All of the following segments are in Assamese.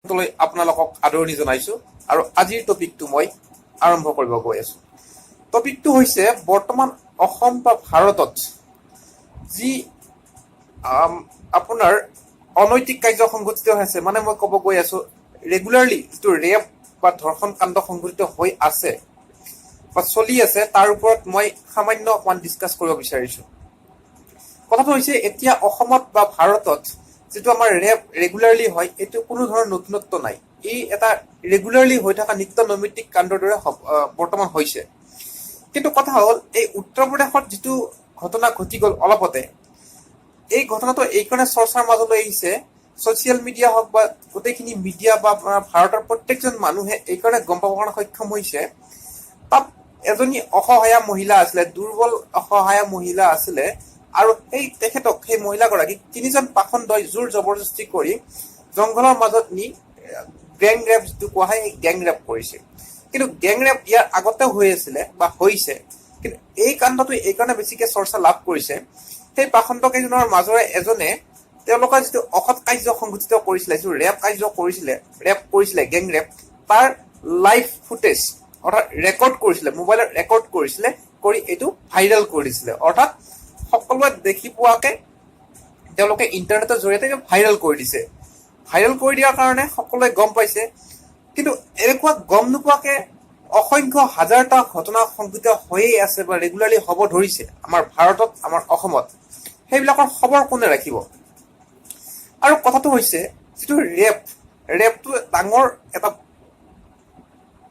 আপোনালোকক আদৰণি জনাইছো আৰু আজিৰ টপিকটো মই আৰম্ভ কৰিব গৈ আছো। টপিকটো হৈছে বৰ্তমান অসম বা ভাৰতত যি আপোনাৰ অনৈতিক কাৰ্য সংঘটিত হৈছে, মানে মই ক'ব গৈ আছো ৰেগুলাৰলি যিটো ৰেপ বা ধৰ্ষণ কাণ্ড সংঘটিত হৈ আছে বা চলি আছে, তাৰ ওপৰত মই সামান্য অকমান ডিছকাছ কৰিব বিচাৰিছো। কথাটো হৈছে এতিয়া অসমত বা ভাৰতত যিটো আমাৰ ৰেপ ৰেগুলাৰলি হয়, এইটো কোনো ধৰণৰ নতুনত্ব নাই। ই এটা ৰেগুলাৰলি হৈ থকা নিত্য নৈমিত্তিক কাণ্ডৰ দৰে বৰ্তমান হৈছে। কিন্তু কথা হ'ল, এই উত্তৰ প্ৰদেশত যিটো ঘটনা ঘটি গ'ল অলপতে, এই ঘটনাটো এইকাৰণে চৰ্চাৰ মাজলৈ আহিছে, ছচিয়েল মিডিয়া হওক বা গোটেইখিনি মিডিয়া বা ভাৰতৰ প্ৰত্যেকজন মানুহে এইকাৰণে গম পাবৰ কাৰণে সক্ষম হৈছে, তাত এজনী অসহায়া মহিলা আছিলে, দুৰ্বল অসহায়া মহিলা আছিলে, আৰু সেই মহিলাগৰাকীক তিনিজন পাখণ্ডই জোৰ জবৰদস্তি কৰি জংঘলৰ মাজত নি গেং ৰেপ যিটো কোৱা হয়, এই গেং ৰেপ কৰিছে। কিন্তু গেং ৰেপ ইয়াৰ আগতে হৈ আছিলে বা হৈছে, কিন্তু এই কাণ্ডটো এইকাৰণে বেছিকে চৰ্চা লাভ কৰিছে, সেই পাখণ্ড কেইজনৰ মাজৰে এজনে তেওঁলোকৰ যিটো অসৎ কাৰ্য সংঘটিত কৰিছিলে, যিটো ৰেপ কৰিছিলে গেং ৰেপ, তাৰ লাইভ ফুটেজ অৰ্থাৎ ৰেকৰ্ড কৰিছিলে, মোবাইলত ৰেকৰ্ড কৰিছিলে, কৰি এইটো ভাইৰেল কৰি দিছিলে। অৰ্থাৎ সকলোৱে দেখি পোৱাকে তেওঁলোকে ইণ্টাৰনেটৰ জৰিয়তে ভাইৰেল কৰি দিছে। ভাইৰেল কৰি দিয়াৰ কাৰণে সকলোৱে গম পাইছে, কিন্তু এনেকুৱা গম নোপোৱাকে অসংখ্য হাজাৰটা ঘটনা সংঘটিত হৈয়ে আছে বা ৰেগুলাৰলি হ'ব ধৰিছে আমাৰ ভাৰতত, আমাৰ অসমত। সেইবিলাকৰ খবৰ কোনে ৰাখিব? আৰু কথাটো হৈছে, যিটো ৰেপটো ডাঙৰ এটা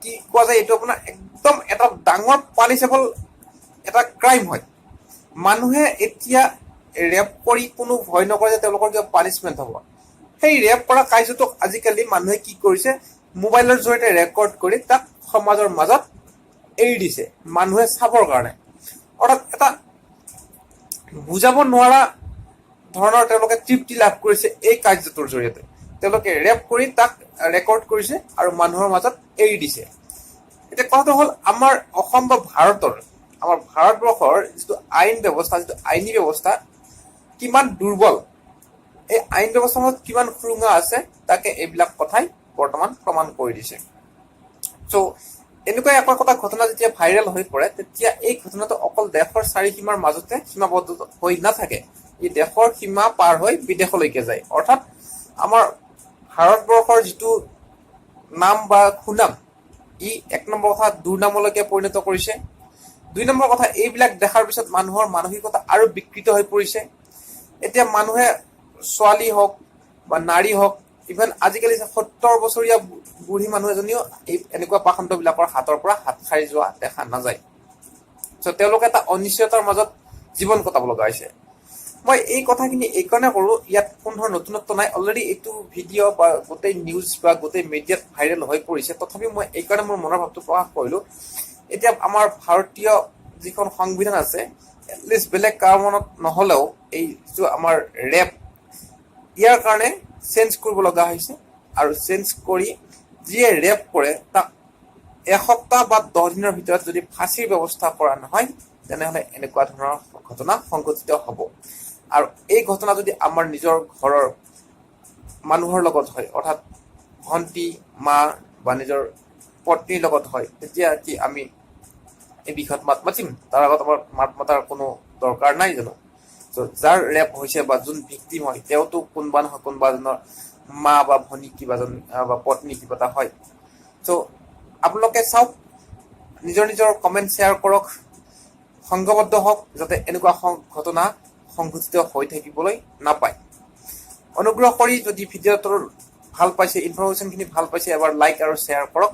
কি কোৱা যায়, এইটো আপোনাৰ একদম এটা ডাঙৰ পানিছেবল এটা ক্ৰাইম হয়। মানুহে এতিয়া ৰেপ কৰি কোনো ভয় নকৰে যে তেওঁলোকৰ কিবা পানিচমেণ্ট হ'ব। সেই ৰেপ কৰা কাৰ্যটোক আজিকালি মানুহে কি কৰিছে, মোবাইলৰ জৰিয়তে ৰেকৰ্ড কৰি তাক সমাজৰ মাজত এৰি দিছে মানুহে চাবৰ কাৰণে। অৰ্থাৎ এটা বুজাব নোৱাৰা ধৰণৰ তেওঁলোকে তৃপ্তি লাভ কৰিছে এই কাৰ্যটোৰ জৰিয়তে। তেওঁলোকে ৰেপ কৰি তাক ৰেকৰ্ড কৰিছে আৰু মানুহৰ মাজত এৰি দিছে। এতিয়া কথাটো হ'ল, আমাৰ অসম বা আমাৰ ভাৰতবৰ্ষৰ যিটো আইন ব্যৱস্থা, যিটো আইনী ব্যৱস্থা কিমান দুৰ্বল, এই আইন ব্যৱস্থাৰ মাজত কিমান সুৰুঙা আছে, তাকে এইবিলাক কথাই বৰ্তমান প্ৰমাণ কৰি দিছে। চ' এনেকুৱা এটা ঘটনা যেতিয়া ভাইৰেল হৈ পৰে, তেতিয়া এই ঘটনাটো অকল দেশৰ চাৰিসীমাৰ মাজতে সীমাবদ্ধ হৈ নাথাকে, ই দেশৰ সীমা পাৰ হৈ বিদেশলৈকে যায়। অৰ্থাৎ আমাৰ ভাৰতবৰ্ষৰ যিটো নাম বা সুনাম, ই এক নম্বৰ কথা দুৰ্নামলৈকে পৰিণত কৰিছে। দুই নম্বৰ কথা, এইবিলাক দেখাৰ পিছত মানুহৰ মানসিকতা আৰু বিকৃত হৈ পৰিছে। এতিয়া মানুহে ছোৱালী হওক বা নাৰী হওক, ইভেন আজিকালি 70 বছৰীয়া বুঢ়ী মানুহ এজনীও এনেকুৱা পাখণ্ডবিলাকৰ হাতৰ পৰা হাত সাৰি যোৱা দেখা নাযায়। চ' তেওঁলোকে এটা অনিশ্চয়তাৰ মাজত জীৱন কটাব লগা হৈছে। মই এই কথাখিনি এইকাৰণে কৰো, ইয়াত কোনো ধৰণৰ নতুনত্ব নাই। অলৰেডি এইটো ভিডিঅ' বা গোটেই নিউজ বা গোটেই মিডিয়াত ভাইৰেল হৈ পৰিছে। তথাপিও মই এইকাৰণে মোৰ মনৰ ভাৱটো প্ৰকাশ কৰিলো। এতিয়া আমাৰ ভাৰতীয় যিখন সংবিধান আছে, এটলিষ্ট বেলেগ কাৰণত নহলেও এই যিটো আমাৰ ৰেপ, ইয়াৰ কাৰণে চেঞ্জ কৰিব লগা হৈছে। আৰু চেঞ্জ কৰি যিয়ে ৰেপ কৰে তাক এসপ্তাহ বা 10 দিনৰ ভিতৰত যদি ফাঁচীৰ ব্যৱস্থা কৰা নহয়, তেনেহলে এনেকুৱা ধৰণৰ ঘটনা সংঘটিত হ'ব। আৰু এই ঘটনা যদি আমাৰ নিজৰ ঘৰৰ মানুহৰ লগত হয়, অৰ্থাৎ ভন্টি, মা বা নিজৰ পত্নীৰ লগত হয়, তেতিয়া কি আমি এই বিষয়ত মাত মাতিম? তাৰ আগত আমাৰ মাত মতাৰ কোনো দৰকাৰ নাই জানো? চ' যাৰ ৰেপ হৈছে বা যোন ভিক্টিম হয়, তেওঁতো কোনোবা নহয় কোনোবা এজনৰ মা বা ভনী কিবাজন বা পত্নী কিবা এটা হয়। চ' আপোনালোকে চাওক, নিজৰ কমেণ্ট শ্বেয়াৰ কৰক, সংঘবদ্ধ হওক, যাতে এনেকুৱা ঘটনা সংঘটিত হৈ থাকিবলৈ নাপায়। অনুগ্ৰহ কৰি যদি ভিডিঅ'টোৰ ভাল পাইছে, ইনফৰমেশ্যনখিনি ভাল পাইছে, এবাৰ লাইক আৰু শ্বেয়াৰ কৰক।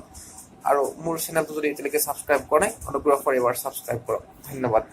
আৰু মোৰ চেনেলটো যদি এতিয়ালৈকে ছাবস্ক্ৰাইব কৰা নাই, অনুগ্ৰহ কৰি এবাৰ ছাবস্ক্ৰাইব কৰক। ধন্যবাদ।